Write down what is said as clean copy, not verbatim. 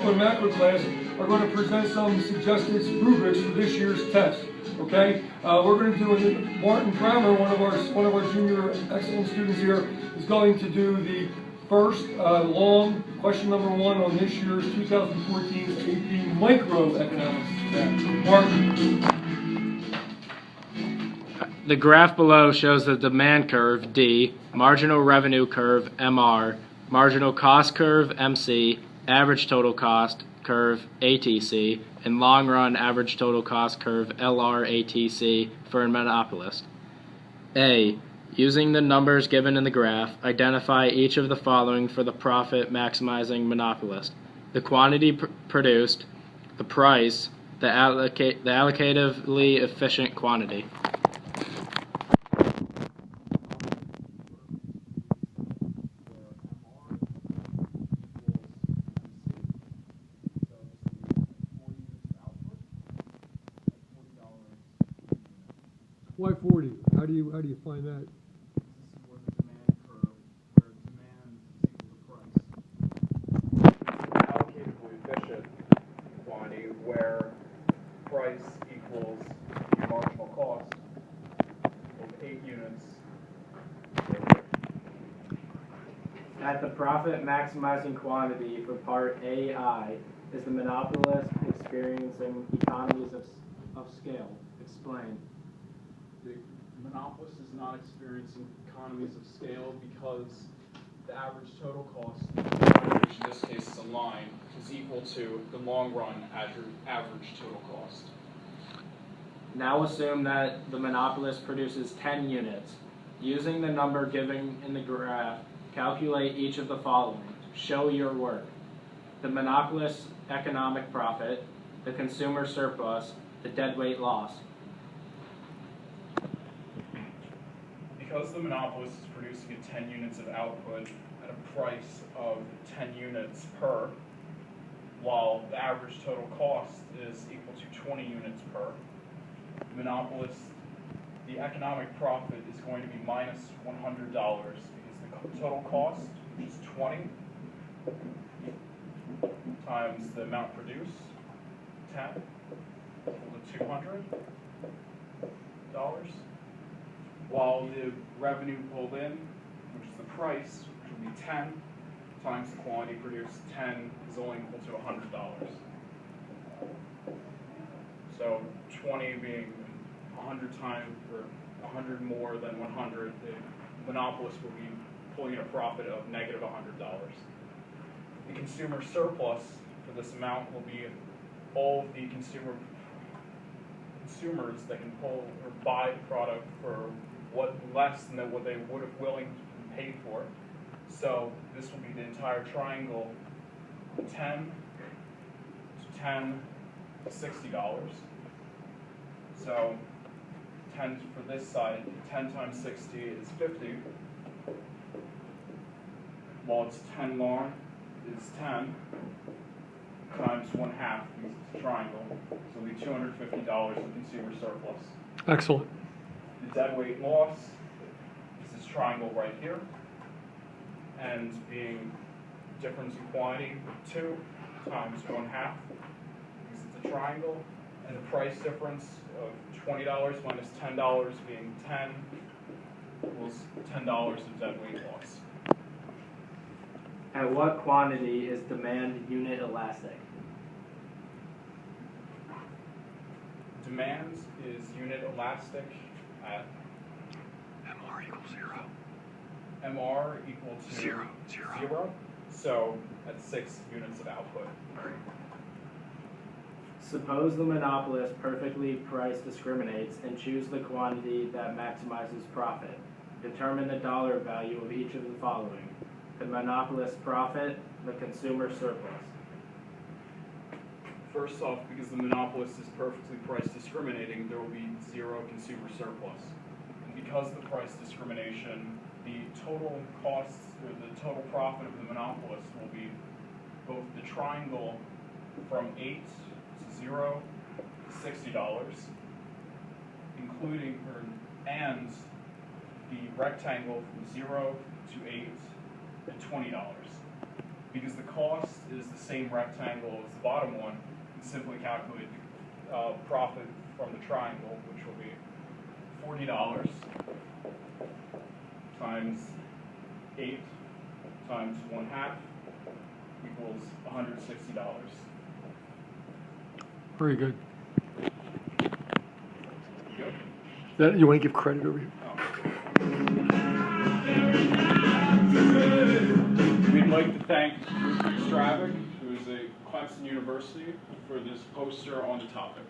micro and macro class are going to present some suggested rubrics for this year's test. Okay, we're going to do Martin Kramer, one of our junior excellent students here, is going to do the first long question number 1 on this year's 2014 AP Microeconomics. Martin. The graph below shows the demand curve, D, marginal revenue curve, MR, marginal cost curve, MC, average total cost curve, ATC, and long-run average total cost curve, LRATC, for a monopolist. A. Using the numbers given in the graph, identify each of the following for the profit-maximizing monopolist: the quantity produced, the price, the allocatively efficient quantity. Why 40? How do you find that? This is where the demand curve, where demand is equal to price. Allocatively efficient quantity, where price equals your marginal cost of 8 units. At the profit maximizing quantity for part AI is the monopolist experiencing economies of scale. Explain. The monopolist is not experiencing economies of scale because the average total cost, which in this case is a line, is equal to the long run average total cost. Now assume that the monopolist produces 10 units. Using the number given in the graph, calculate each of the following. Show your work: the monopolist's economic profit, the consumer surplus, the deadweight loss. Because the monopolist is producing 10 units of output at a price of 10 units per, while the average total cost is equal to 20 units per, the monopolist, the economic profit is going to be minus $100 because the total cost, which is 20, times the amount produced, 10, equal to $200. While the revenue pulled in, which is the price, which will be 10, times the quantity produced, 10 is only equal to $100. So 20 being 100 times, or 100 more than 100, the monopolist will be pulling in a profit of negative $100. The consumer surplus for this amount will be all of the consumers that can pull or buy the product for what less than what they would have willing to pay for. So this will be the entire triangle, 10 to 10 to $60. So 10 for this side, 10 times 60 is 50. While it's 10 long is 10 times 1/2 because it's a triangle. So it'll be $250 in consumer surplus. Excellent. The deadweight loss is this triangle right here, and being difference in quantity, 2 times 1/2 because it's a triangle, and the price difference of $20 minus $10 being 10 equals $10 of deadweight loss. At what quantity is demand unit elastic? Demand is unit elastic at MR equals 0. MR equal to 0. So at 6 units of output. Suppose the monopolist perfectly price discriminates and choose the quantity that maximizes profit. Determine the dollar value of each of the following: the monopolist's profit, the consumer surplus. First off, because the monopolist is perfectly price discriminating, there will be 0 consumer surplus. And because of the price discrimination, the total costs, or the total profit of the monopolist will be both the triangle from 8 to 0 to $60, including, and the rectangle from 0 to 8 at $20. Because the cost is the same rectangle as the bottom one, and simply calculate the profit from the triangle, which will be $40 times 8 times 1/2 equals $160. Very good. Good. That, you want to give credit over here? We'd like to thank Mr. Stravik, who is a Clemson University, for this poster on the topic.